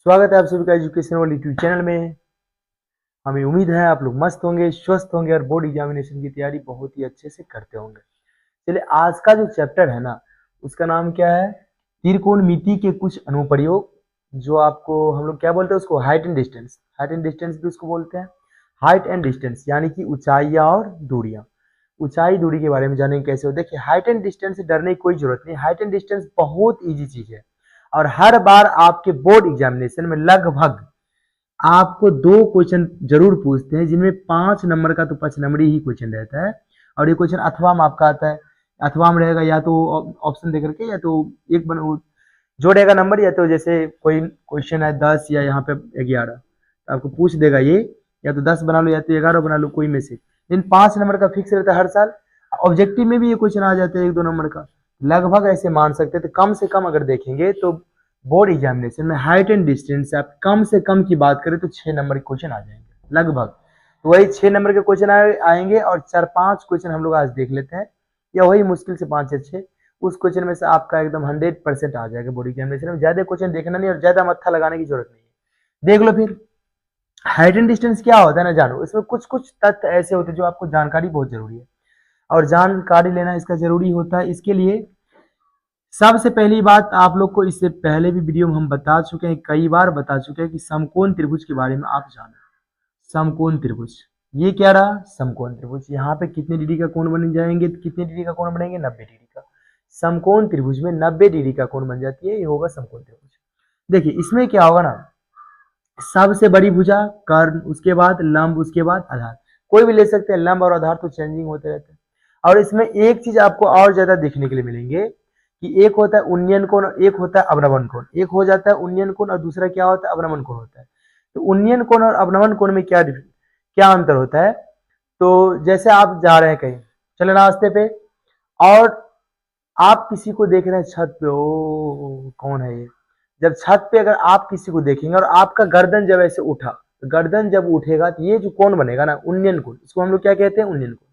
स्वागत है आप सभी का एजुकेशन वाली यूट्यूब चैनल में। हमें उम्मीद है आप लोग मस्त होंगे, स्वस्थ होंगे और बोर्ड एग्जामिनेशन की तैयारी बहुत ही अच्छे से करते होंगे। चलिए, आज का जो चैप्टर है ना, उसका नाम क्या है? त्रिकोणमिति के कुछ अनुप्रयोग। जो आपको हम लोग क्या बोलते हैं उसको? Height and distance. Height and distance भी उसको बोलते हैं। हाइट एंड डिस्टेंस यानी कि ऊंचाइयां और दूरियां। ऊंचाई दूरी के बारे में जानेंगे कैसे हो। देखिए, हाइट एंड डिस्टेंस से डरने की कोई जरूरत नहीं। हाइट एंड डिस्टेंस बहुत ईजी चीज है और हर बार आपके बोर्ड एग्जामिनेशन में लगभग आपको 2 क्वेश्चन जरूर पूछते हैं, जिनमें 5 नंबर का तो 5 नंबर ही क्वेश्चन रहता है। और ये क्वेश्चन अथवा में आपका आता है। अथवा में रहेगा या तो ऑप्शन दे करके, या तो एक बन जोड़ेगा नंबर, या तो जैसे कोई क्वेश्चन है 10 या यहाँ पे 11, तो आपको पूछ देगा ये, या तो 10 बना लो या तो 11 बना लो, कोई में से। इन 5 नंबर का फिक्स रहता है हर साल। ऑब्जेक्टिव में भी ये क्वेश्चन आ जाते हैं 1-2 नंबर का। लगभग ऐसे मान सकते हैं, तो कम से कम अगर देखेंगे तो बोर्ड एग्जामिनेशन में हाइट एंड डिस्टेंस से आप कम से कम की बात करें तो 6 नंबर के क्वेश्चन आ जाएंगे लगभग। तो वही 6 नंबर के क्वेश्चन आएंगे और 4-5 क्वेश्चन हम लोग आज देख लेते हैं, या वही मुश्किल से 5 या 6। उस क्वेश्चन में से आपका एकदम 100% आ जाएगा बोर्ड एग्जामिनेशन में। ज्यादा क्वेश्चन देखना नहीं और ज्यादा मत्था लगाने की जरूरत नहीं है। देख लो फिर हाइट एंड डिस्टेंस क्या होता है ना, जानो। इसमें कुछ कुछ तथ्य ऐसे होते हैं जो आपको जानकारी बहुत जरूरी है, और जानकारी लेना इसका जरूरी होता है। इसके लिए सबसे पहली बात, आप लोग को इससे पहले भी वीडियो में हम बता चुके हैं, कई बार बता चुके हैं कि समकोण त्रिभुज के बारे में आप जानो। समकोण त्रिभुज, ये क्या रहा? समकोण त्रिभुज। यहाँ पे कितने डिग्री का कोण बन जाएंगे? कितने डिग्री का कोण बनेंगे? 90 डिग्री का। समकोण त्रिभुज में 90 डिग्री का कोण बन जाती है, ये होगा समकोण त्रिभुज। देखिए, इसमें क्या होगा ना, सबसे बड़ी भुजा कर्ण, उसके बाद लंब, उसके बाद आधार। कोई भी ले सकते हैं, लंब और आधार तो चेंजिंग होते रहते हैं। और इसमें एक चीज आपको और ज्यादा देखने के लिए मिलेंगे कि एक होता है उन्नयन कोण, एक होता है अवनमन कोण। एक हो जाता है उन्नयन कोण और दूसरा क्या होता है? अवनमन कोण होता है। तो उन्नयन कोण और अवनमन कोण में क्या क्या अंतर होता है? तो जैसे आप जा रहे हैं कहीं, चले रास्ते पे, और आप किसी को देख रहे हैं छत पे, ओ कौन है ये? जब छत पे अगर आप किसी को देखेंगे और आपका गर्दन जब ऐसे उठा, तो गर्दन जब उठेगा तो ये जो कोण बनेगा ना, उन्नयन कोण, इसको हम लोग क्या कहते हैं? उन्नयन कोण।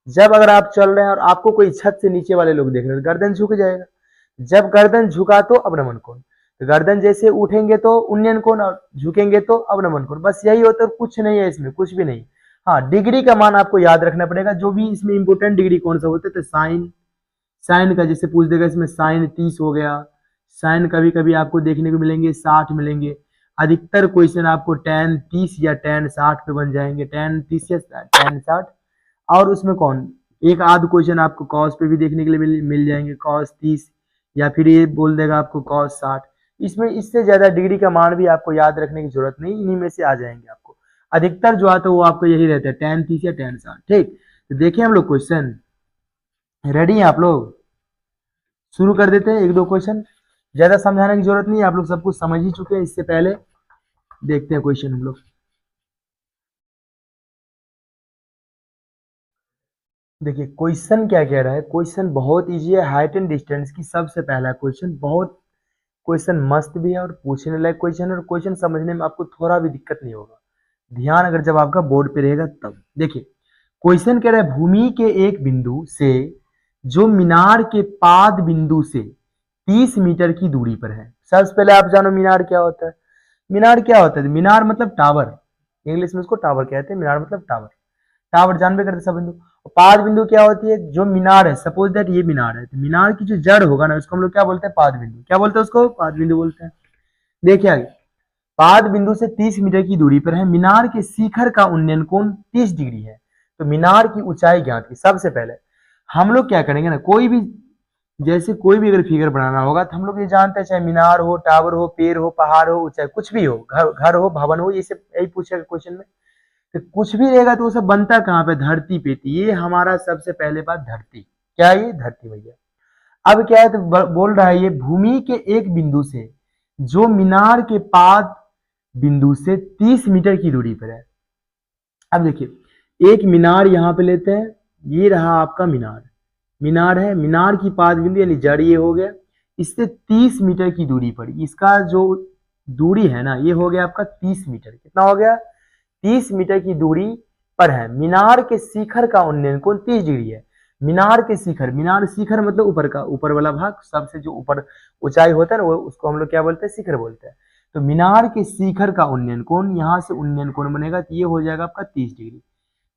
जब अगर आप चल रहे हैं और आपको कोई छत से नीचे वाले लोग देख रहे हैं, तो गर्दन झुक जाएगा। जब गर्दन झुका तो अवनमन कोण। तो गर्दन जैसे उठेंगे तो उन्नयन कोण और झुकेंगे तो अवनमन कोण। बस यही होता है, कुछ नहीं है इसमें, कुछ भी नहीं। हाँ, डिग्री का मान आपको याद रखना पड़ेगा। जो भी इसमें इंपोर्टेंट डिग्री कौन सा होता है, तो साइन। साइन का जैसे पूछ देगा, इसमें साइन 30 हो गया। साइन कभी कभी आपको देखने को मिलेंगे 60 मिलेंगे। अधिकतर क्वेश्चन आपको tan 30 या tan 60 पे बन जाएंगे, tan 30 या tan 60। और उसमें कौन एक आध क्वेश्चन आपको कॉस पे भी देखने के लिए मिल जाएंगे, cos 30, या फिर ये बोल देगा आपको cos 60। इसमें इससे ज्यादा डिग्री का मान भी आपको याद रखने की जरूरत नहीं, इन्हीं में से आ जाएंगे आपको। अधिकतर जो आता है वो आपको यही रहता है, tan 30 या tan 60। ठीक, तो देखिए हम लोग क्वेश्चन रेडी हैं आप लोग? शुरू कर देते हैं। 1-2 क्वेश्चन, ज्यादा समझाने की जरूरत नहीं है, आप लोग सब कुछ समझ ही चुके हैं इससे पहले। देखते हैं क्वेश्चन हम लोग। देखिए क्वेश्चन क्या कह रहा है। क्वेश्चन बहुत इजी है। हाइट एंड डिस्टेंस की सबसे पहला क्वेश्चन, बहुत क्वेश्चन मस्त भी है और पूछने लायक क्वेश्चन, और क्वेश्चन समझने में आपको थोड़ा भी दिक्कत नहीं होगा, ध्यान अगर जब आपका बोर्ड पे रहेगा तब। देखिए क्वेश्चन कह रहा है, भूमि के एक बिंदु से जो मीनार के पाद बिंदु से 30 मीटर की दूरी पर है। सबसे पहले आप जानो मीनार क्या होता है। मीनार क्या होता है? मीनार मतलब टावर, इंग्लिश में उसको टावर कहते हैं। मीनार मतलब टावर। टावर जानबे करते सब बिंदु। पाद बिंदु क्या होती है? जो मीनार है, सपोज दैट ये मीनार है, तो मीनार की जो जड़ होगा ना, उसको हम लोग क्या बोलते हैं? पाद बिंदु। क्या बोलते हैं उसको? पाद बिंदु बोलते हैं। देखिए आगे, पाद बिंदु से 30 मीटर की दूरी पर है। मीनार के शिखर का उन्नयन कोण 30 डिग्री है। तो मीनार की ऊंचाई ज्ञात की। सबसे पहले हम लोग क्या करेंगे ना, कोई भी जैसे कोई भी अगर फिगर बनाना होगा तो हम लोग ये जानते हैं, चाहे मीनार हो, टावर हो, पेड़ हो, पहाड़ हो, ऊंचाई कुछ भी हो, घर हो, भवन हो, ये सब यही पूछेगा क्वेश्चन में। तो कुछ भी रहेगा तो वो सब बनता कहाँ पे? धरती पे। ये हमारा सबसे पहले बात धरती। क्या ये? धरती भैया। अब क्या है, तो बोल रहा है ये भूमि के एक बिंदु से जो मीनार के पाद बिंदु से 30 मीटर की दूरी पर है। अब देखिए, एक मीनार यहाँ पे लेते हैं, ये रहा आपका मीनार। मीनार है, मीनार की पाद बिंदु यानी जड़ ये हो गया, इससे 30 मीटर की दूरी पर। इसका जो दूरी है ना, ये हो गया आपका 30 मीटर। कितना हो गया? 30 मीटर की दूरी पर है। मीनार के शिखर का उन्नयन कोण 30 डिग्री है। मीनार के शिखर, मीनार शिखर मतलब ऊपर का, ऊपर वाला भाग, सबसे जो ऊपर ऊंचाई होता है ना, वो उसको हम लोग क्या बोलते हैं? शिखर बोलते हैं। तो मीनार के शिखर का उन्नयन कोण, यहाँ से उन्नयन कोण बनेगा तो ये हो जाएगा आपका 30 डिग्री।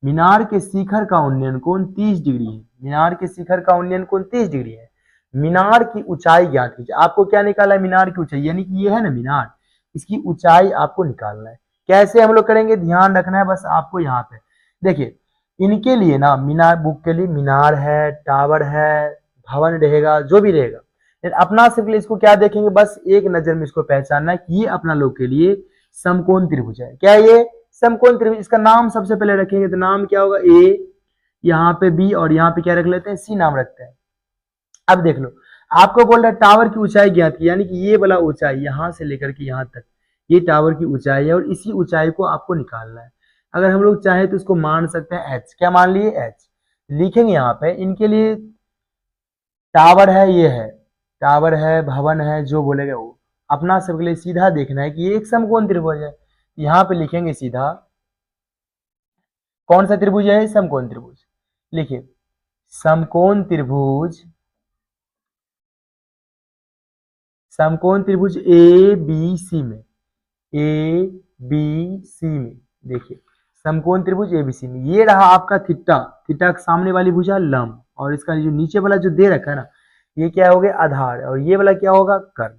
मीनार के शिखर का उन्नयन कोण 30 डिग्री है। मीनार के शिखर का उन्नयन कोण 30 डिग्री है। मीनार की ऊंचाई ज्ञात कीजिए। आपको क्या निकाला है? मीनार की ऊंचाई, यानी कि ये है ना मीनार, इसकी ऊंचाई आपको निकालना है। कैसे हम लोग करेंगे, ध्यान रखना है बस आपको। यहाँ पे देखिए, इनके लिए ना मीनार बुक के लिए मीनार है, टावर है, भवन रहेगा, जो भी रहेगा, अपना सबके लिए इसको क्या देखेंगे, बस एक नजर में इसको पहचानना है कि ये अपना लोग के लिए समकोण त्रिभुज है। क्या ये समकोण त्रिभुज? इसका नाम सबसे पहले रखेंगे तो नाम क्या होगा? ए, यहाँ पे बी और यहाँ पे क्या रख लेते हैं? सी नाम रखते हैं। अब देख लो, आपको बोल रहा है टावर की ऊंचाई ज्ञात की, यानी कि ये वाला ऊंचाई यहां से लेकर के यहां तक, ये टावर की ऊंचाई है और इसी ऊंचाई को आपको निकालना है। अगर हम लोग चाहें तो इसको मान सकते हैं एच। क्या मान लिए? एच लिखेंगे यहाँ पे। इनके लिए टावर है, ये है टावर है, भवन है, जो बोलेगा वो। अपना सबके लिए सीधा देखना है कि ये एक समकोण त्रिभुज है। यहाँ पे लिखेंगे सीधा, कौन सा त्रिभुज है? समकोण त्रिभुज। लिखिए समकोण त्रिभुज, समकोण त्रिभुज ए बी सी में, ए बी सी में देखिए समकोण त्रिभुज ए बी सी में, ये रहा आपका थीटा। थीटा के सामने वाली भुजा लंब, और इसका जो नीचे वाला जो दे रखा है ना, ये क्या हो गया? आधार, और ये वाला क्या होगा? कर्ण।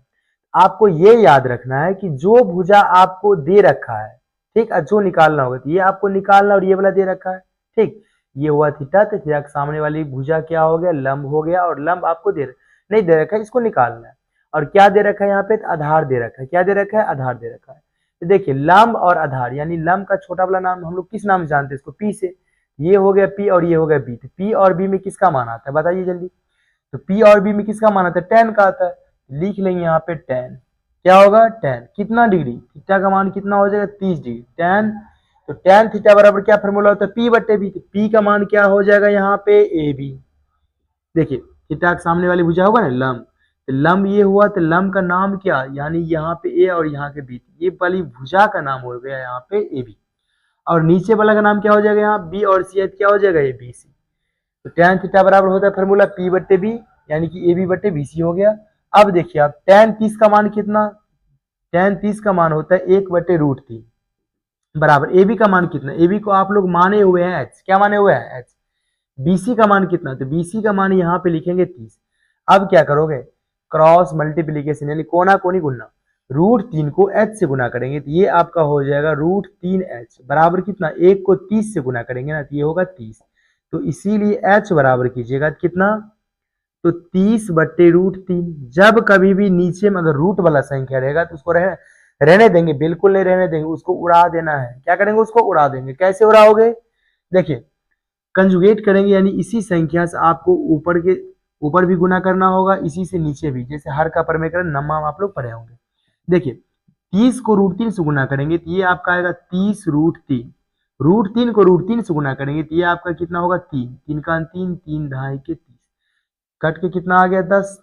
आपको ये याद रखना है कि जो भुजा आपको दे रखा है, ठीक है, जो निकालना होगा तो ये आपको निकालना, और ये वाला दे रखा है, ठीक। ये हुआ थीटा, तो थीटा के सामने वाली भुजा क्या हो गया? लंब हो गया, और लंब आपको नहीं दे रखा है, इसको निकालना है। और क्या दे रखा है यहाँ पे? आधार दे रखा है। क्या दे रखा है? आधार दे रखा है। तो देखिए लंब और आधार, यानी लंब का छोटा वाला नाम हम लोग किस नाम से जानते हैं? इसको पी से। ये हो गया पी और ये हो गया बी। तो पी और बी में किसका मान आता है? बताइए जल्दी। तो पी और बी में किसका मान आता है? टेन का आता है। लिख लेंगे यहाँ पे टेन। क्या होगा? टेन। कितना डिग्री? थीटा का मान कितना हो जाएगा? 30 डिग्री। टेन, तो टेन थीटा बराबर क्या फॉर्मूला होता है? पी बटे बी। तो पी का मान क्या हो जाएगा यहाँ पे? A B. देखिए थीटा के सामने वाली भुजा होगा ना लंब, तो लंब ये हुआ, तो लंब का नाम क्या? यानी यहाँ पे ए और यहाँ के बीच, ये वाली भुजा का नाम हो गया यहाँ पे ए बी। और नीचे वाला का नाम क्या हो जाएगा? यहाँ बी और सी, क्या हो जाएगा? A B C. तो टेन थीटा बराबर होता है फॉर्मूला पी बटे बी, यानी कि ए बी बटे बी सी हो गया। अब देखिए आप टेन 30 का मान कितना? टेन 30 का मान होता है 1/√3 बराबर ए बी का मान कितना? ए बी को आप लोग माने हुए हैं एच। क्या माने हुए हैं? एच। बीसी का मान कितना? तो बीसी का मान यहाँ पे लिखेंगे 30। अब क्या करोगे? क्रॉस मल्टीप्लीकेशन, यानी कोना कोनी गुना, √3 को h से गुना करेंगे तो ये आपका हो जाएगा √3h बराबर कितना? 1 को 30 से गुना करेंगे ना तो ये होगा 30। तो इसीलिए h बराबर कीजिएगा कितना? तो 30/√3। जब कभी भी नीचे में अगर रूट वाला संख्या रहेगा तो उसको रहने देंगे, बिल्कुल नहीं रहने देंगे, उसको उड़ा देना है। क्या करेंगे? उसको उड़ा देंगे। कैसे उड़ाओगे? देखिए कंजुगेट करेंगे, यानी इसी संख्या से आपको ऊपर भी गुना करना होगा, इसी से नीचे भी, जैसे हर का परमेकरण नम्मा आप लोग पढ़े होंगे। देखिए 30 को √3 से गुना करेंगे तो ये आपका आएगा 30√3। √3 को √3 से गुना करेंगे तो ये आपका कितना होगा? 3। 3 का 3, 3 ढाई के 30, कट के कितना आ गया? 10।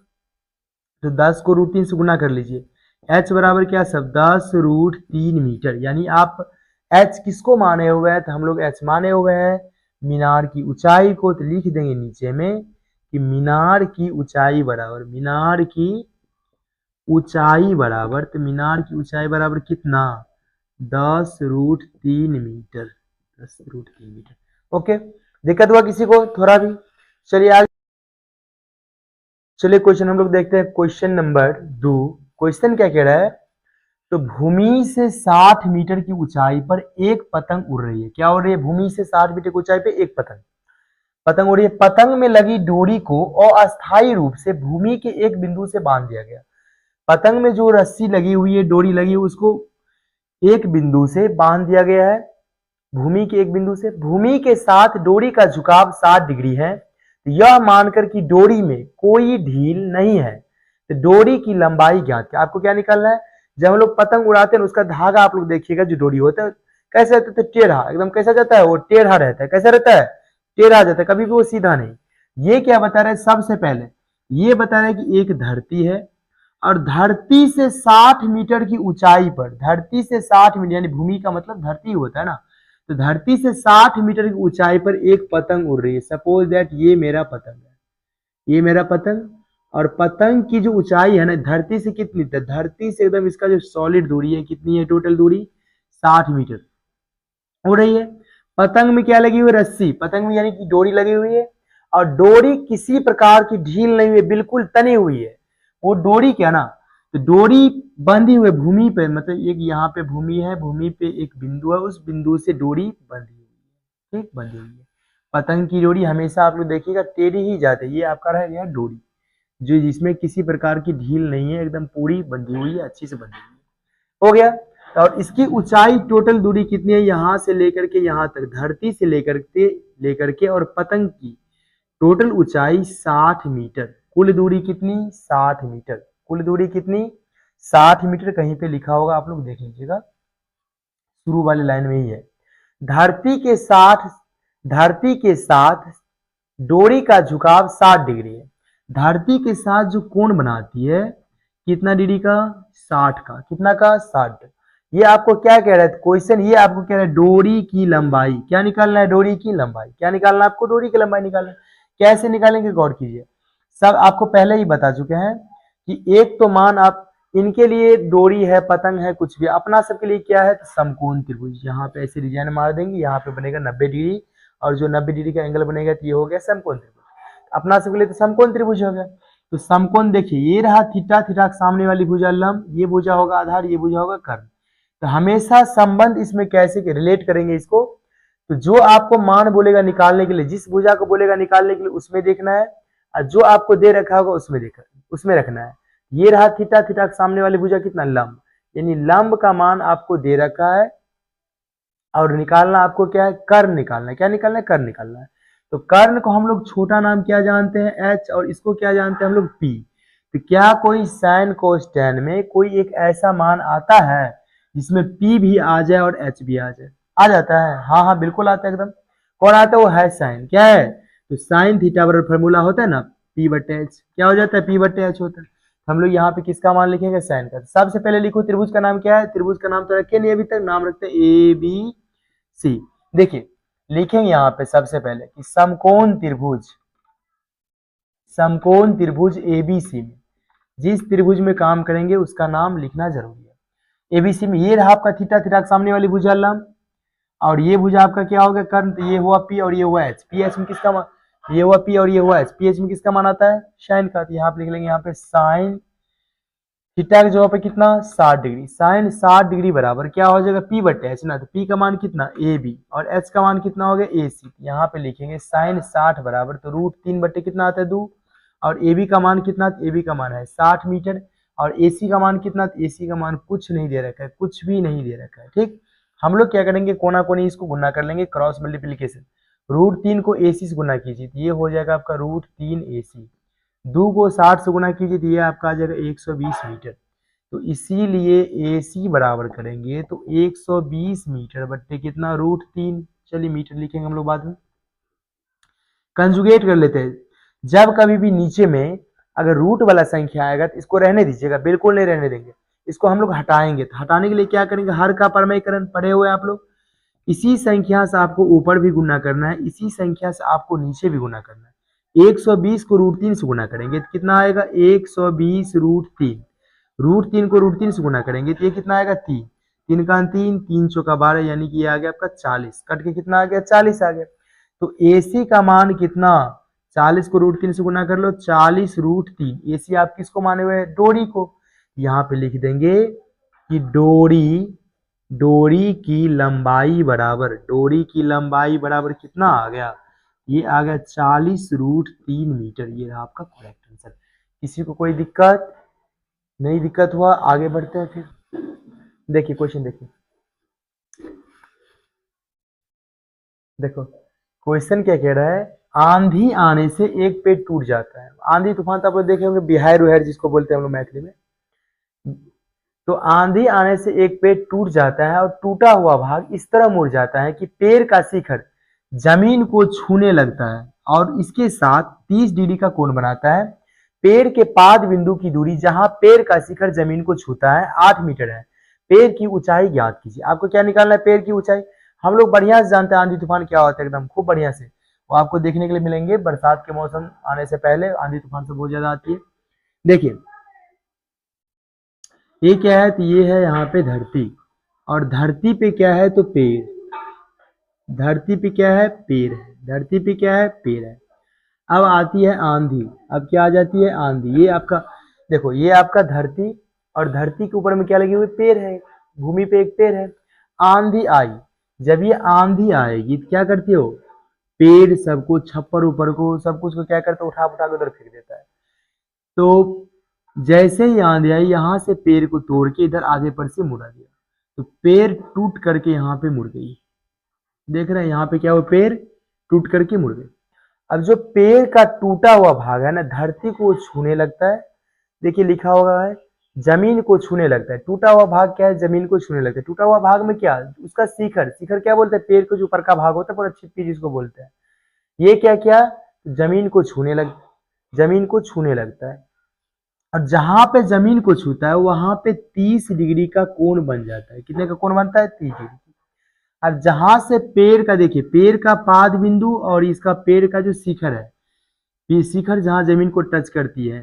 तो 10 को √3 से गुना कर लीजिए। h बराबर क्या सब? 10√3 मीटर। यानी आप h किसको माने हुए हैं? तो हम लोग h माने हुए हैं मीनार की ऊंचाई को। तो लिख देंगे नीचे में कि मीनार की ऊंचाई बराबर, मीनार की ऊंचाई बराबर, तो मीनार की ऊंचाई बराबर कितना? 10√3 मीटर। 10√3 मीटर। ओके, दिक्कत हुआ किसी को थोड़ा भी? चलिए आगे, चलिए क्वेश्चन हम लोग देखते हैं। Question number 2। क्वेश्चन क्या कह रहा है? तो भूमि से 60 मीटर की ऊंचाई पर एक पतंग उड़ रही है। क्या उड़ रही है? भूमि से 60 मीटर की ऊंचाई पे एक पतंग उड़ रही है। पतंग में लगी डोरी को अस्थायी रूप से भूमि के एक बिंदु से बांध दिया गया। पतंग में जो रस्सी लगी हुई है, डोरी लगी हुई, उसको एक बिंदु से बांध दिया गया है, भूमि के एक बिंदु से। भूमि के साथ डोरी का झुकाव 60 डिग्री है। यह मानकर कि डोरी में कोई ढील नहीं है, तो डोरी की लंबाई ज्ञात है। आपको क्या निकालना है? जब हम लोग पतंग उड़ाते हैं उसका धागा आप लोग देखिएगा, जो डोरी होता है कैसे रहता है? टेढ़ा एकदम। कैसा जाता है? वो टेढ़ा रहता है। कैसा रहता है? टेढ़ा जाता है, कभी भी वो सीधा नहीं। ये क्या बता रहा है? सबसे पहले ये बता रहा है कि एक धरती है, और धरती से 60 मीटर की ऊंचाई पर, धरती से 60 मीटर, यानी भूमि का मतलब धरती होता है ना, तो धरती से 60 मीटर की ऊंचाई पर एक पतंग उड़ रही है। सपोज दैट ये मेरा पतंग है, ये मेरा पतंग और पतंग की जो ऊंचाई है ना धरती से कितनी, धरती से एकदम इसका जो सॉलिड दूरी है कितनी है, टोटल दूरी 60 मीटर हो रही है। पतंग में क्या लगी हुई है, रस्सी, पतंग में यानी कि डोरी लगी हुई है, और डोरी किसी प्रकार की ढील नहीं हुई है, बिल्कुल तनी हुई है। वो डोरी क्या ना, तो डोरी बंधी हुई भूमि पे, मतलब एक यहाँ पे भूमि है, भूमि पे एक बिंदु है, उस बिंदु से डोरी बंधी हुई है, ठीक, बंधी हुई है। पतंग की डोरी हमेशा आप लोग देखिएगा टेढ़ी ही जाती है, ये आपका रह गया डोरी, जो जिसमें किसी प्रकार की ढील नहीं है, एकदम पूरी बंधी हुई है, अच्छी से बंधी हुई है, हो गया। और इसकी ऊंचाई टोटल दूरी कितनी है, यहां से लेकर के यहां तक, धरती से लेकर के और पतंग की टोटल ऊंचाई 60 मीटर। कुल दूरी कितनी, 60 मीटर। कुल दूरी कितनी, 60 मीटर। कहीं पे लिखा होगा, आप लोग देख लीजिएगा, शुरू वाली लाइन में ही है। धरती के साथ डोरी का झुकाव 60 डिग्री है। धरती के साथ जो कोण बनाती है कितना डिग्री का, 60 का, कितना का, 60। ये आपको क्या कह रहा है क्वेश्चन, ये आपको कह रहा है डोरी की लंबाई क्या निकालना है, डोरी की लंबाई क्या निकालना है, आपको डोरी की लंबाई निकालना है। कैसे निकालेंगे गौर कीजिए, सब आपको पहले ही बता चुके हैं कि एक तो मान आप इनके लिए डोरी है, पतंग है, कुछ भी, अपना सबके लिए क्या है, तो समकोण त्रिभुज। यहाँ पे ऐसे डिजाइन मार देंगे, यहाँ पे बनेगा 90 डिग्री, और जो 90 डिग्री का एंगल बनेगा तो ये हो गया समकोण त्रिभुज। अपना सबके लिए तो समकोण त्रिभुज हो गया। तो समकोण देखिए, ये रहा थीटा, थीटा के सामने वाली भुजा लंब, ये भुजा होगा आधार, ये भुजा होगा कर्ण। तो हमेशा संबंध इसमें कैसे रिलेट करेंगे इसको, तो जो आपको मान बोलेगा निकालने के लिए, जिस भुजा को बोलेगा निकालने के लिए उसमें देखना है, और जो आपको दे रखा होगा उसमें रखना है। ये रहा थीटा, थीटा के सामने वाली भुजा कितना, लंब, यानी लंब का मान आपको दे रखा है, और निकालना आपको क्या है, कर्ण निकालना है। क्या निकालना है, कर्ण निकालना है। तो कर्ण को हम लोग छोटा नाम क्या जानते हैं, एच, और इसको क्या जानते हैं हम लोग, पी। तो क्या कोई साइन कोस में कोई एक ऐसा मान आता है जिसमें पी भी आ जाए और एच भी आ जाए, आ जाता है, हाँ हाँ बिल्कुल आता है एकदम। कौन आता है, वो है साइन, क्या है, तो साइन थीटा बराबर फॉर्मूला होता है ना, पी बटे एच, क्या हो जाता है, पी बटे एच होता है। हम लोग यहाँ पे किसका मान लिखेंगे, साइन का। सबसे पहले लिखो त्रिभुज का नाम क्या है, त्रिभुज का नाम तो रखे नहीं अभी तक, नाम रखते हैं ए बी सी। देखिए लिखेंगे यहाँ पे सबसे पहले कि समकोण त्रिभुज एबीसी में जिस त्रिभुज में काम करेंगे उसका नाम लिखना जरूरी है। एबीसी में ये रहा आपका थीटा, थीटा के सामने वाली भुजा लंब, और ये भुजा आपका क्या हो गया, कर्ण। तो ये हुआ पी और ये हुआ एच। पी एच में किसका मान, ये हुआ पी और ये हुआ एच। पी एच में किसका मान आता है, साइन का। तो यहाँ पे लिख लेंगे, यहाँ पे साइन थीटा की जगह पे कितना, 60 डिग्री। साइन 60 डिग्री बराबर क्या हो जाएगा, पी बटे एच ना। तो पी का मान कितना, ए बी, और एच का मान कितना हो गया, ए सी। यहाँ पे लिखेंगे साइन 60 बराबर, तो √3 बटे कितना आता है, 2, और ए बी का मान कितना, ए बी का मान है 60 मीटर, और ए सी का मान कितना, ए सी का मान कुछ नहीं दे रखा है, कुछ भी नहीं दे रखा है, ठीक। हम लोग क्या करेंगे, कोना कोनी इसको गुना कर लेंगे, क्रॉस मल्टीप्लीकेशन। √3 को ए सी से गुना कीजिए तो ये हो जाएगा आपका √3 ए सी। 2 को 60 से गुना कीजिए तो ये आपका आ जाएगा 120 मीटर। तो इसीलिए AC बराबर करेंगे तो 120 मीटर बट्टे कितना, √3। चलिए मीटर लिखेंगे हम लोग बाद में, कंजुगेट कर लेते हैं। जब कभी भी नीचे में अगर रूट वाला संख्या आएगा तो इसको रहने दीजिएगा, बिल्कुल नहीं रहने देंगे, इसको हम लोग हटाएंगे। तो हटाने के लिए क्या करेंगे, हर का परमयीकरण पढ़े हुए आप लोग। इसी संख्या से आपको ऊपर भी गुना करना है, इसी संख्या से आपको नीचे भी गुना करना है। 120 को √3 से गुना करेंगे तो कितना आएगा, 120 √3। √3 को √3 से गुना करेंगे तो ये कितना आएगा, 3। 3 का 3, 3 चौका 12, यानी कि ये आ गया आपका 40। कट के कितना आ गया, 40 आ गया। तो AC का मान कितना, 40 को √3 से गुना कर लो, 40 √3। AC आप किसको माने हुए हैं, डोरी को। यहाँ पे लिख देंगे कि डोरी की लंबाई बराबर कितना आ गया, ये आ गया 40 √3 मीटर। ये रहा आपका करेक्ट आंसर। किसी को कोई दिक्कत नहीं, दिक्कत हुआ, आगे बढ़ते हैं फिर। देखिए क्वेश्चन देखिए, देखो क्वेश्चन क्या कह रहा है, आंधी आने से एक पेड़ टूट जाता है। आंधी तूफान तो आप लोग देखे होंगे, बिहार उहार जिसको बोलते हैं हम लोग मैथिली में। तो आंधी आने से एक पेड़ टूट जाता है और टूटा हुआ भाग इस तरह मुड़ जाता है कि पेड़ का शिखर जमीन को छूने लगता है और इसके साथ 30 डिग्री का कोण बनाता है। पेड़ के पाद बिंदु की दूरी जहां पेड़ का शिखर जमीन को छूता है 8 मीटर है। पेड़ की ऊंचाई ज्ञात कीजिए। आपको क्या निकालना है, पेड़ की ऊंचाई। हम लोग बढ़िया से जानते हैं आंधी तूफान क्या होता है, एकदम खूब बढ़िया से वो आपको देखने के लिए मिलेंगे। बरसात के मौसम आने से पहले आंधी तूफान से बहुत ज्यादा आती है। देखिए ये क्या है, तो ये है यहाँ पे धरती, और धरती पे क्या है, तो पेड़, धरती पे क्या है, पेड़ है, धरती पे क्या है, पेड़ है। अब आती है आंधी, अब क्या आ जाती है, आंधी। ये आपका देखो, ये आपका धरती, और धरती के ऊपर में क्या लगे हुए, पेड़ है, भूमि पे एक पेड़ है। आंधी आई, जब ये आंधी आएगी तो क्या करती हो, पेड़ सबको, छप्पर ऊपर को, सब कुछ को क्या करता है, उठा उठा के उधर फेंक देता है। तो जैसे ही आंधी आई, यहाँ से पेड़ को तोड़ के इधर आगे पर से मुड़ा दिया, तो पेड़ टूट करके यहाँ पे मुड़ गई। देख रहे हैं यहाँ पे क्या हुआ, पेड़ टूट करके मुड़ गई। अब जो पेड़ का टूटा हुआ भाग है ना, धरती को छूने लगता है। देखिए लिखा होगा है, जमीन को छूने लगता है। टूटा हुआ भाग क्या है, जमीन को छूने लगता है। टूटा हुआ भाग में क्या, उसका शिखर, शिखर क्या बोलते हैं, पेड़ को जो ऊपर का भाग होता है, पूरा छिप्पी जिसको बोलते हैं। ये क्या क्या, जमीन को छूने लग, जमीन को छूने लगता है। और जहां पे जमीन को छूता है वहां पे 30 डिग्री का कोण बन जाता है। कितने का कोण बनता है, 30 डिग्री। अब जहां से पेड़ का, देखिए पेड़ का पाद बिंदु और इसका पेड़ का जो शिखर है, ये शिखर जहां जमीन को टच करती है,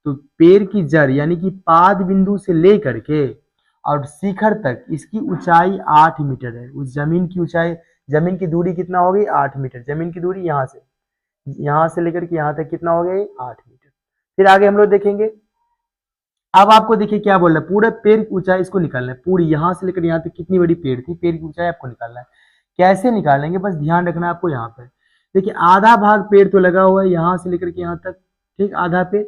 तो पेड़ की जड़ यानी कि पाद बिंदु से लेकर के और शिखर तक इसकी ऊंचाई 8 मीटर है। उस जमीन की ऊंचाई, जमीन की दूरी कितना हो गई, 8 मीटर। जमीन की दूरी यहाँ से लेकर के यहाँ तक कितना हो गया, 8 मीटर। फिर आगे हम लोग देखेंगे। अब आपको देखिए क्या बोल रहा है, पूरे पेड़ की ऊंचाई इसको निकालना है, पूरी यहाँ से लेकर यहाँ तक कितनी बड़ी पेड़ थी, पेड़ की ऊंचाई आपको निकालना है। कैसे निकालेंगे, बस ध्यान रखना है आपको। यहाँ पर देखिए आधा भाग पेड़ तो लगा हुआ है यहाँ से लेकर के यहाँ तक, ठीक, आधा पेड़।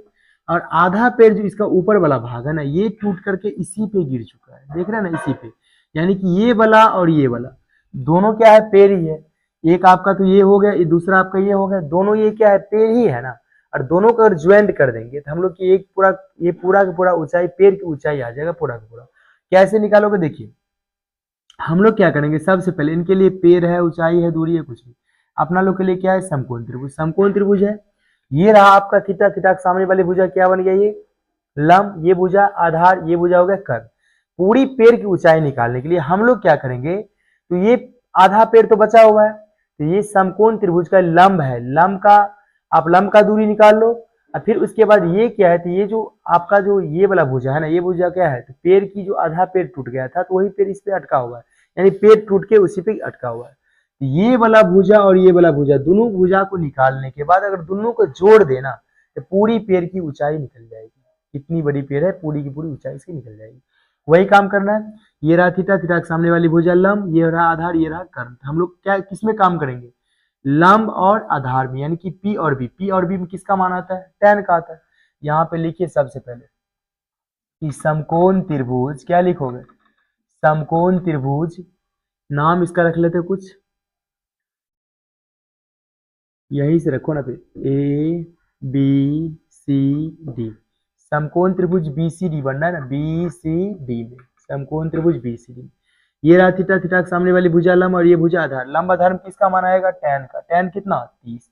और आधा पेड़ जो इसका ऊपर वाला भाग है ना, ये टूट करके इसी पे गिर चुका है, देख रहे हैं ना, इसी पे। यानी कि ये वाला और ये वाला दोनों क्या है, पेड़ ही है। एक आपका तो ये हो गया, ये दूसरा आपका ये हो गया, दोनों ये क्या है, पेड़ ही है ना। और दोनों को अगर ज्वाइंट कर देंगे तो हम लोग की एक पूरा, ये पूरा का पूरा ऊंचाई, पेड़ की ऊंचाई आ जाएगा पूरा का पूरा। कैसे निकालोगे, देखिए हम लोग क्या करेंगे, सबसे पहले इनके लिए पेड़ है, ऊंचाई है, दूरी है, कुछ नहीं। अपना लोग के लिए क्या है, समकोण त्रिभुज। समकोण त्रिभुज है, ये रहा आपका थीटा, थीटा के सामने वाली भुजा क्या बन गया, ये लंब, ये भुजा आधार, ये भुजा हो गया कर्ण। पूरी पेड़ की ऊंचाई निकालने के लिए हम लोग क्या करेंगे, तो ये आधा पेड़ तो बचा हुआ है, तो ये समकोण त्रिभुज का लंब है, लंब का आप लंब का दूरी निकाल लो। और फिर उसके बाद ये क्या है, तो ये जो आपका जो ये वाला भुजा है ना, ये भुजा क्या है, तो पेड़ की जो आधा पेड़ टूट गया था, तो वही पेड़ इस पे अटका हुआ है, यानी पेड़ टूट के उसी पे अटका हुआ है। तो ये वाला भुजा और ये वाला भुजा, दोनों भुजा को निकालने के बाद अगर दोनों को जोड़ देना, तो पूरी पेड़ की ऊंचाई निकल जाएगी। कितनी बड़ी पेड़ है, पूरी की पूरी ऊंचाई इसकी निकल जाएगी। वही काम करना है। ये रहा थीटा, थीटा के सामने वाली भुजा लंब, ये रहा आधार, ये रहा कर्ण। हम लोग क्या किसमें काम करेंगे, लंब और आधार में, यानी कि पी और बी। पी और बी में किसका मान आता है, tan का आता है। यहाँ पे लिखिए सबसे पहले कि समकोण त्रिभुज, क्या लिखोगे, समकोण त्रिभुज, नाम इसका रख लेते कुछ, यही से रखो ना, पे ए बी सी डी, समकोण त्रिभुज बी सी डी बनना है ना, बी सी डी में, समकोण त्रिभुज बी सी डी। ये रहा थीटा, थीटा के सामने वाली भुजा लंब और ये भुजा आधार। लंब आधार में किसका मान आएगा, tan का। tan कितना, 30।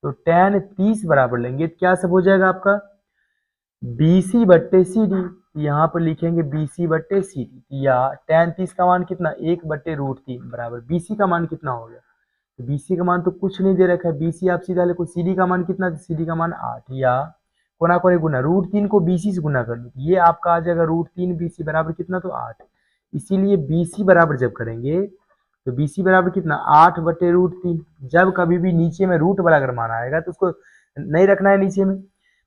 तो tan 30 बराबर लेंगे तो क्या सब हो जाएगा आपका, BC बट्टे CD। यहाँ पर लिखेंगे BC बट्टे CD, या tan 30 का मान कितना, 1/√3 बराबर BC का मान कितना हो गया, तो BC का मान तो कुछ नहीं दे रखा है, BC आप सीधा लिखो। CD का मान कितना, CD का मान 8, या कोना कोने गुना, √3 को BC से गुना कर लो, ये आपका आ जाएगा √3 BC बराबर कितना, तो 8। इसीलिए BC बराबर जब करेंगे तो BC बराबर कितना, 8/√3। जब कभी भी नीचे में रूट वाला अगर मान आएगा तो उसको नहीं रखना है नीचे में,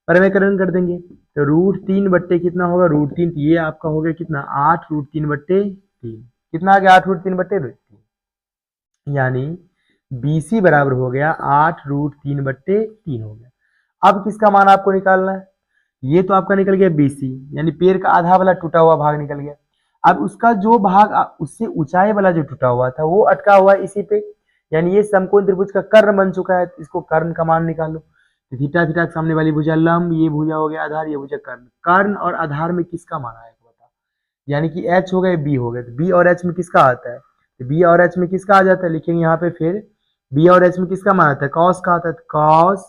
परमेकरण कर देंगे। तो √3 बट्टे कितना होगा, √3, ये आपका हो गया कितना, 8√3/3। कितना आ गया, 8√3/3, यानी BC बराबर हो गया 8√3/3 हो गया। अब किसका मान आपको निकालना है, ये तो आपका निकल गया BC, यानी पेड़ का आधा वाला टूटा हुआ भाग निकल गया। अब उसका जो भाग उससे ऊंचाई वाला जो टूटा हुआ था वो अटका हुआ है इसी पे, यानी ये समकोण त्रिभुज का कर्ण बन चुका है। इसको कर्ण का मान निकालो। थीटा, थीटा के सामने वाली भुजा लंब, ये भुजा हो गया आधार, ये भुजा कर्ण। कर्ण और आधार में किसका मान आएगा बता, यानी कि H हो गया, B हो गया, तो B और H में किसका आता है, तो B और H में किसका आ जाता है, लिखेंगे यहाँ पे फिर B और H में किसका मान आता है, cos का आता है। cos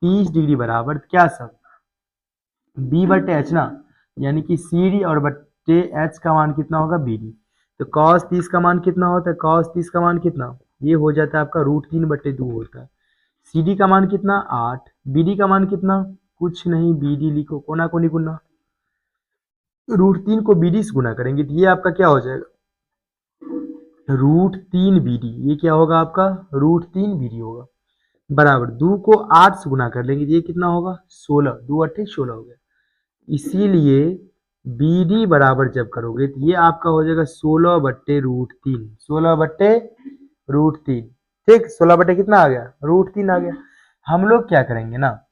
30 डिग्री बराबर क्या सब, B बट्टे H ना, यानी कि CD और बट्टे H का मान कितना होगा, BD। तो cos 30 का मान कितना होता है, cos 30 का मान कितना, ये हो जाता है आपका √3/2 होता है। CD का मान कितना, 8, BD का मान कितना, कुछ नहीं, BD लिखो, कोना कोनी गुना, √3 को BD से गुना करेंगे तो ये आपका क्या हो जाएगा, √3 BD। ये क्या होगा आपका, √3 BD होगा, बराबर 2 को 8 से गुना कर लेंगे तो ये कितना होगा, 16, 2 8 16 हो गया। इसीलिए BD बराबर जब करोगे तो ये आपका हो जाएगा 16/√3, 16/√3, ठीक, 16 बटे कितना आ गया, √3 आ गया। हम लोग क्या करेंगे ना,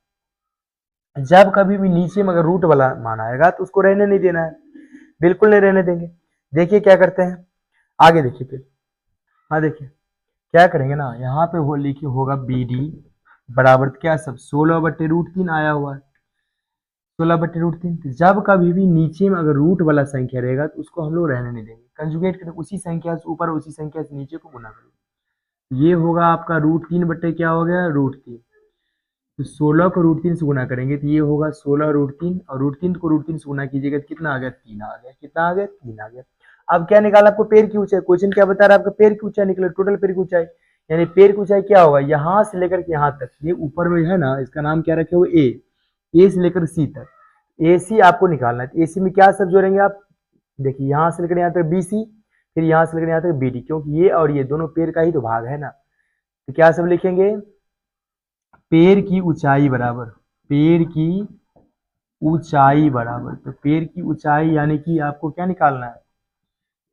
जब कभी भी नीचे में अगर रूट वाला मान आएगा तो उसको रहने नहीं देना है, बिल्कुल नहीं रहने देंगे। देखिए क्या करते हैं, आगे देखिए फिर, हाँ देखिए क्या करेंगे ना, यहाँ पे वो लिखिए होगा BD बराबर क्या, सब 16/√3 आया हुआ है, 16/√3। तो जब कभी भी नीचे में अगर रूट वाला संख्या रहेगा तो उसको हम लोग रहने नहीं देंगे, कंजुगेट करें, उसी संख्या से ऊपर उसी संख्या से नीचे को गुना करेंगे। ये होगा आपका √3 बटे क्या हो गया, √3। तो 16 को √3 से गुना करेंगे तो ये होगा 16√3, और √3 को √3 से गुना कीजिएगा तो कितना आ गया, 3 आ गया, कितना आ गया, 3 आ गया। अब क्या निकाला आपको, पेड़ की ऊंचाई, क्वेश्चन क्या बता रहा है आपका, पेड़ की ऊंचाई निकले, टोटल पेड़ की ऊंचाई, यानी पेड़ की ऊंचाई क्या होगा, यहाँ से लेकर के यहाँ तक, ये ऊपर में है ना, इसका नाम क्या रखे हुए, ए से लेकर सी तक, AC आपको निकालना है। AC में क्या सब जोड़ेंगे आप, देखिए यहाँ से लेकर यहाँ तक BC, फिर यहाँ से लेकर यहाँ तक BD, क्योंकि ये और ये दोनों पेड़ का ही तो भाग है ना, तो क्या सब लिखेंगे, पेड़ की ऊंचाई बराबर, पेड़ की ऊंचाई बराबर, तो पेड़ की ऊंचाई यानी कि आपको क्या निकालना है,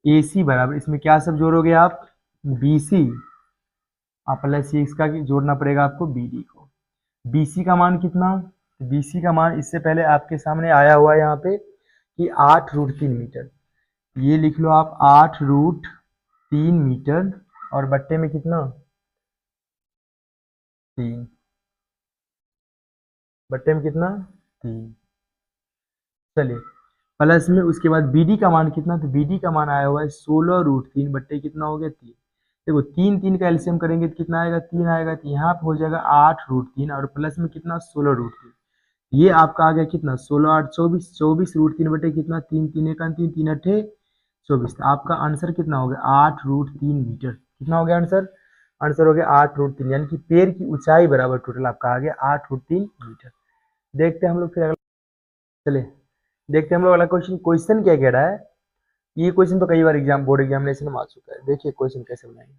AC बराबर, इसमें क्या सब जोड़ोगे आप, BC, आप प्लस इसका जोड़ना पड़ेगा आपको BD को। BC का मान कितना, BC का मान इससे पहले आपके सामने आया हुआ है यहाँ पे कि 8√3 मीटर, ये लिख लो आप 8√3 मीटर, और बट्टे में कितना, 3, बट्टे में कितना, 3, चलिए प्लस में उसके बाद BD का मान कितना, तो BD का मान आया हुआ है 16√3 बट्टे कितना हो गया, 3। देखो 3 3 का एलसीएम करेंगे तो कितना आएगा, 3 आएगा, तो यहाँ पे हो जाएगा 8√3 और प्लस में कितना, 16√3, ये आपका आ गया कितना, 16 8 24, 24√3 बटे कितना, 3 3 1 3 3 8 24, आपका आंसर कितना हो गया, 8√3 मीटर, कितना हो गया आंसर, आंसर हो गया 8√3, यानी कि पेड़ की ऊंचाई बराबर टोटल आपका आ गया 8√3 मीटर। देखते हैं हम लोग फिर अगला, चले देखते हैं हम लोग अगला क्वेश्चन, क्वेश्चन क्या कह रहा है, ये क्वेश्चन तो कई बार बोर्ड एग्जामिनेशन में आ चुका है, देखिए क्वेश्चन कैसे बनाएंगे।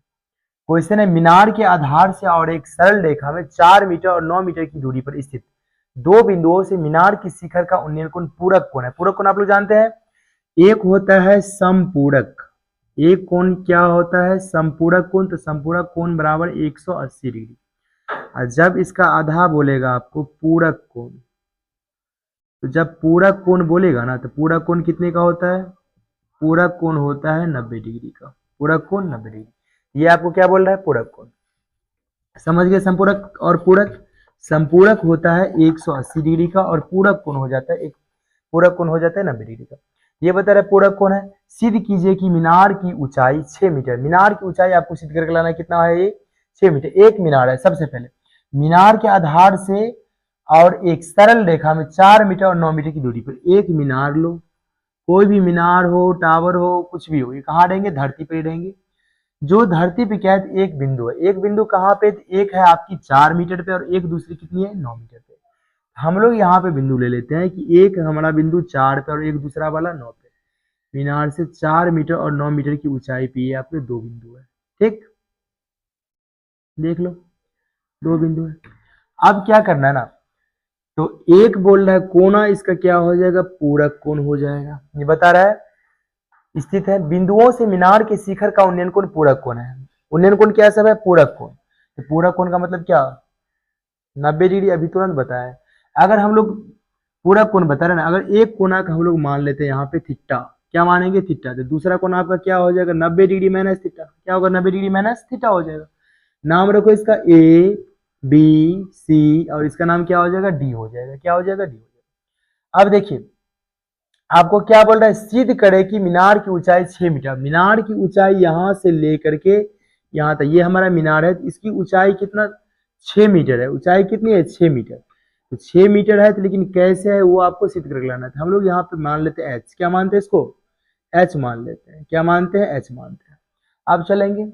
क्वेश्चन है, मीनार के आधार से और एक सरल रेखा में 4 मीटर और 9 मीटर की दूरी पर स्थित दो बिंदुओं से मीनार की शिखर का उन्नयन कोण पूरक कोण है। पूरक कोण आप लोग जानते हैं, एक होता है समपूरक, एक कोण क्या होता है, समपूरक कोण, तो समपूरक कोण बराबर 180 डिग्री, और जब इसका आधा बोलेगा आपको पूरक कोण, तो जब पूरक कोण बोलेगा ना तो पूरक कोण कितने का होता है, पूरक कोण होता है 90 डिग्री का, पूरक कोण 90 डिग्री, ये आपको क्या बोल रहा है, पूरक कोण, समझ गए। संपूरक और पूरक, संपूरक होता है 180 डिग्री का और पूरक कोण हो जाता है, एक पूरक कोण हो जाता है 90 डिग्री का। ये बता रहे पूरक कोण है, सिद्ध कीजिए कि मीनार की ऊंचाई 6 मीटर, मीनार की ऊंचाई आपको सिद्ध करके लाना है, कितना है ये 6 मीटर, एक मीनार है, सबसे पहले मीनार के आधार से और एक सरल रेखा में 4 मीटर और 9 मीटर की दूरी पर, एक मीनार लो, कोई भी मीनार हो, टावर हो, कुछ भी हो, ये कहाँ रहेंगे, धरती पर ही रहेंगे। जो धरती पे क्या है, एक बिंदु है, एक बिंदु कहाँ पे, एक है आपकी 4 मीटर पे और एक दूसरी कितनी है 9 मीटर पे। हम लोग यहाँ पे बिंदु ले लेते हैं कि एक हमारा बिंदु 4 पे और एक दूसरा वाला 9 पे, मीनार से 4 मीटर और 9 मीटर की ऊंचाई पे आपके दो बिंदु है, ठीक, देख लो दो बिंदु है। अब क्या करना है ना, तो एक बोल रहा है कोना इसका क्या हो जाएगा, पूरक कोण हो जाएगा, ये बता रहा है स्थित है बिंदुओं से मीनार के शिखर का उन्नयन कोण पूरक कोण है। उन्नयन कोण क्या सब है, पूरक कोण, तो पूरक कोण का मतलब क्या, 90 डिग्री, अभी तुरंत बताया। अगर हम लोग पूरक कोण बता रहे ना, अगर एक कोना का हम लोग मान लेते हैं यहाँ पे थीटा, क्या मानेंगे थीटा, तो दूसरा कोण आपका क्या हो जाएगा 90 डिग्री माइनस थीटा, क्या होगा 90 डिग्री माइनस थीटा हो जाएगा। नाम रखो इसका ए बी सी और इसका नाम क्या हो जाएगा, डी हो जाएगा, क्या हो जाएगा, डी हो जाएगा। अब देखिए आपको क्या बोल रहा है, सिद्ध करे कि मीनार की ऊंचाई 6 मीटर, मीनार की ऊंचाई यहां से लेकर के यहाँ तक, ये हमारा मीनार है, इसकी ऊंचाई कितना 6 मीटर है, ऊंचाई कितनी है 6 मीटर, तो 6 मीटर है, तो लेकिन कैसे है वो आपको सिद्ध करके लाना है। हम लोग यहाँ पे मान लेते हैं एच, क्या मानते हैं इसको, एच मान लेते हैं, क्या मानते हैं, एच मानते हैं। अब चलेंगे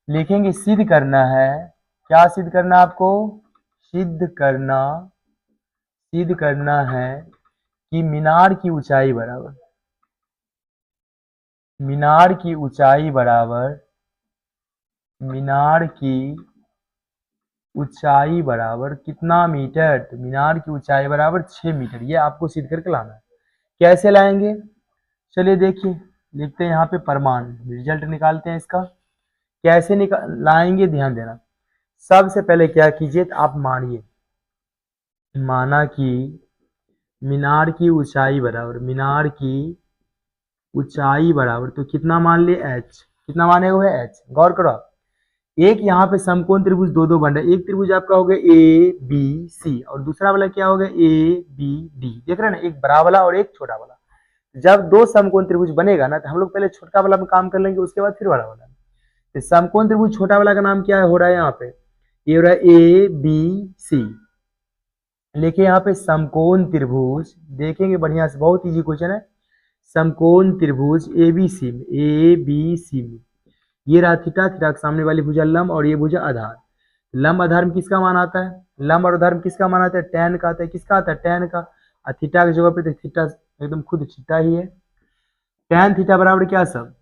लिखेंगे सिद्ध करना है, क्या सिद्ध करना आपको, सिद्ध करना, सिद्ध करना है कि मीनार की ऊंचाई बराबर, मीनार की ऊंचाई बराबर, मीनार की ऊंचाई बराबर कितना मीटर, तो मीनार की ऊंचाई बराबर 6 मीटर। ये आपको सिद्ध करके लाना है। कैसे लाएंगे, चलिए देखिए, लिखते हैं यहाँ पे प्रमाण, रिजल्ट निकालते हैं इसका। कैसे लाएंगे, ध्यान देना। सबसे पहले क्या कीजिए, तो आप मानिए, माना कि मीनार की ऊंचाई बराबर, मीनार की ऊंचाई बराबर, तो कितना मान लिए h, कितना माने हुए h। गौर करो आप, एक यहाँ पे समकोण त्रिभुज दो दो बन रहा है। एक त्रिभुज आपका हो गया ए बी सी और दूसरा वाला क्या हो गया ए बी डी। देख रहे हैं ना, एक बड़ा वाला और एक छोटा वाला। जब दो समकोण त्रिभुज बनेगा ना, तो हम लोग पहले छोटा वाला में काम कर लेंगे, उसके बाद फिर बड़ा वाला। तो समकोण त्रिभुज छोटा वाला का नाम क्या है, हो रहा है यहाँ पे, ये हो रहा है ए बी सी। लिखिए यहाँ पे समकोण त्रिभुज, देखेंगे बढ़िया से, बहुत इजी क्वेश्चन है। समकोण त्रिभुज ए बी सी में, ए बी सी में ये रहा थीटा, थीटा के सामने वाली भुजा लंब और ये भुजा आधार। लंब आधार में किसका मान आता है, लंब और आधार में किसका मान आता है, tan का आता है। किसका आता है, tan का। और थीटा की जगह पे थीटा एकदम खुद थीटा ही है। tan थीटा बराबर क्या सब,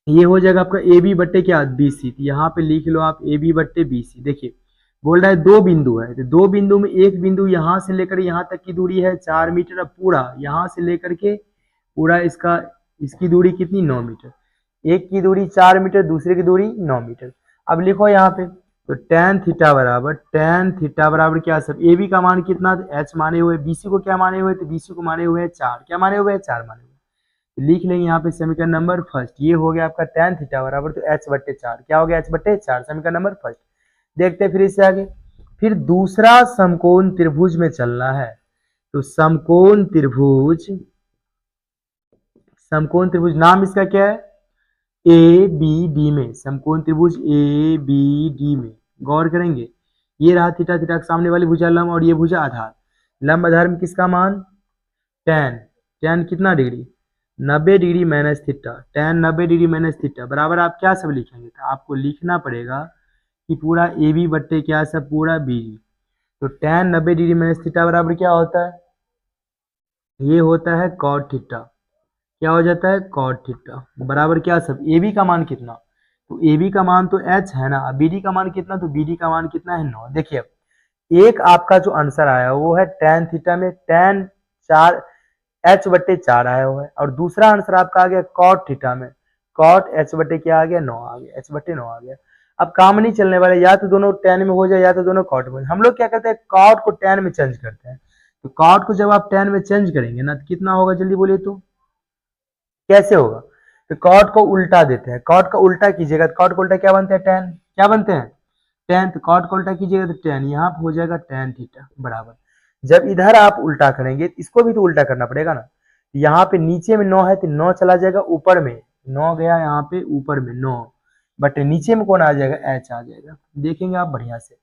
ये हो जाएगा आपका ए बी बट्टे क्या बी सी। तो यहाँ पे लिख लो आप ए बी बट्टे बी सी। देखिए बोल रहा है दो बिंदु है, तो दो बिंदु में एक बिंदु यहाँ से लेकर यहाँ तक की दूरी है 4 मीटर। अब पूरा यहाँ से लेकर के पूरा इसकी दूरी कितनी, 9 मीटर। एक की दूरी 4 मीटर, दूसरे की दूरी 9 मीटर। अब लिखो यहाँ पे, तो tan थीटा बराबर, tan थीटा बराबर क्या सब, ए बी का मान कितना, तो h माने हुए, बी सी को क्या माने हुए, तो बी सी को माने हुए 4। क्या माने हुए, 4 माने हुए। तो लिख लेंगे यहाँ पे समीकरण नंबर फर्स्ट, ये हो गया आपका tan थीटा बराबर, तो h बट्टे 4। क्या हो गया, h बट्टे 4, समीकरण नंबर फर्स्ट। देखते हैं फिर इससे आगे। फिर दूसरा समकोण त्रिभुज में चलना है, तो समकोण त्रिभुज, समकोण त्रिभुज नाम इसका क्या है, ए बी डी में, समकोण त्रिभुज ए बी डी में। गौर करेंगे, ये रहा थीटा, थीटा के सामने वाली भुजा लंब और ये भुजा आधार। लंब आधार में किसका मान, tan, tan कितना degree, 90 degree minus theta, tan 90 degree minus theta बराबर आप क्या सब लिखेंगे, तो आपको लिखना पड़ेगा कि पूरा ए बी बट्टे क्या सब, पूरा बी डी। तो tan 90 डिग्री माइनस थीटा बराबर क्या होता है, ये होता है cot थीटा। क्या हो जाता है, cot थीटा बराबर क्या सब, ए बी का मान कितना, तो ए बी का मान तो h है ना, बी डी का मान कितना, तो बी डी का मान कितना है 9। देखिए अब एक आपका जो आंसर आया वो है tan थीटा में tan 4 h बट्टे 4 आया हुआ है, और दूसरा आंसर आपका आ गया cot थीटा में, cot h बट्टे क्या आ गया, 9 आ गया, h बट्टे 9 आ गया। अब काम नहीं चलने वाला, या तो दोनों tan में हो जाए या तो दोनों cot में। हम लोग क्या करते हैं, cot को tan में चेंज करते हैं। तो cot को जब आप tan में चेंज करेंगे ना, तो कितना होगा, जल्दी बोलिए तो कैसे होगा, तो कॉट को उल्टा देते हैं। कॉट का उल्टा कीजिएगा तो कॉट को उल्टा क्या बनते हैं, tan। क्या बनते हैं, tan। तो कॉट को उल्टा कीजिएगा तो tan, यहाँ पे हो जाएगा tan थीटा बराबर। जब इधर आप उल्टा करेंगे तो इसको भी तो उल्टा करना पड़ेगा ना। यहाँ पे नीचे में 9 है तो 9 चला जाएगा ऊपर में, 9 गया यहाँ पे ऊपर में 9, बट नीचे में कौन आ जाएगा, h आ जाएगा। देखेंगे आप बढ़िया से।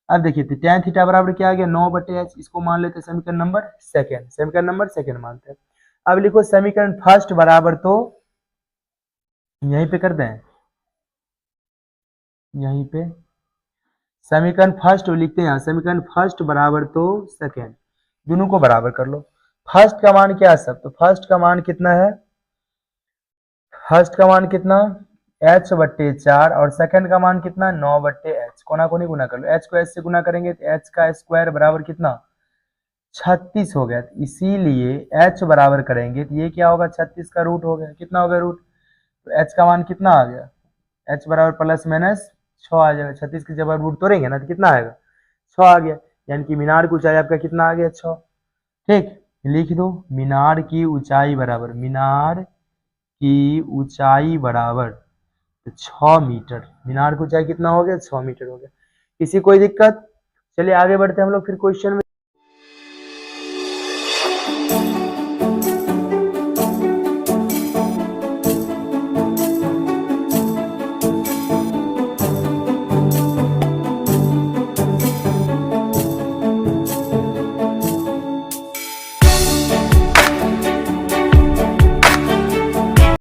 अब देखिए तो tan थीटा बराबर क्या आ गया, 9 बटे h। इसको मान लेते हैं समीकरण नंबर सेकेंड, समीकरण नंबर सेकेंड मानते हैं। अब लिखो समीकरण फर्स्ट बराबर, तो यहीं पे कर दें, यहीं पे समीकरण फर्स्ट लिखते हैं, समीकरण फर्स्ट बराबर तो सेकेंड, दोनों को बराबर कर लो। फर्स्ट का मान क्या है सब, तो फर्स्ट का मान कितना है, फर्स्ट का मान कितना h बट्टे 4 और सेकंड का मान कितना 9 बट्टे h। कोना कोनी गुना कर लो, h को h से गुना करेंगे तो h का स्क्वायर बराबर कितना 36 हो गया। इसीलिए h बराबर करेंगे तो ये क्या होगा, 36 का रूट हो गया। कितना हो गया रूट, तो h का मान कितना आ गया, h बराबर प्लस माइनस 6 आ जाएगा। 36 की जब रूट तोड़ेंगे ना तो कितना आएगा, 6 आ गया। यानी कि मीनार की ऊंचाई आपका कितना आ गया, 6। ठीक, लिख दो मीनार की ऊंचाई बराबर, मीनार की ऊंचाई बराबर तो 6 मीटर। मीनार की ऊंचाई कितना हो गया, 6 मीटर हो गया। किसी कोई दिक्कत, चलिए आगे बढ़ते हैं हम लोग फिर क्वेश्चन में।